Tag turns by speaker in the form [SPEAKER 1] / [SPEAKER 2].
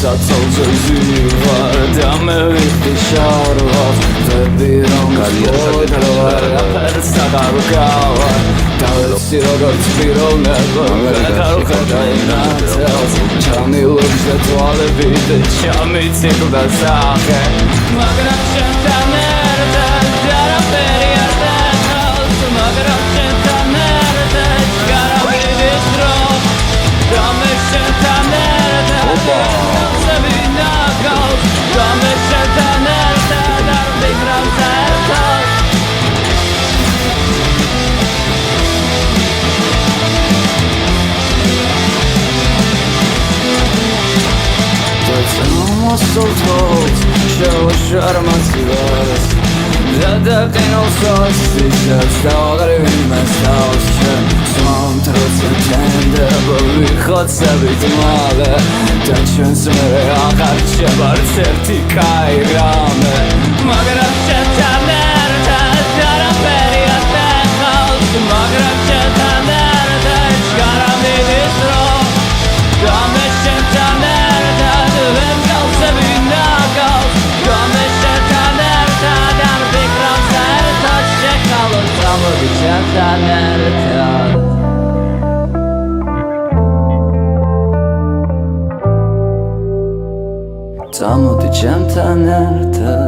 [SPEAKER 1] საწოლზე ზივარ და მე ვიხდი შარვად ვები რომ გოდროვარ აფერს დაგარგავარ დავეცი როგორც პიროვნება ვეღარ დაინაცელს ჩამილობს და თვალებით ჩამიციკდა სახე მაგრამ შენთან ერთად არაფერი არ დახავს მაგრამ შენთან ერთად გარავიდეს დრო და მე შენთან ერთად გავსები ნაგავს და მე შენთან ერთად არ ვიქრავ საერთოდ almost so close show a shot of my cigars da qinol sauces stawgari mas aushen som trots tende bovi khotsabit male da chens mere akhar chebar serti kairame magram chetaner da daraperi atakhaus magram chetaner da chgarami distro da me chetaner Tamodi çemten erta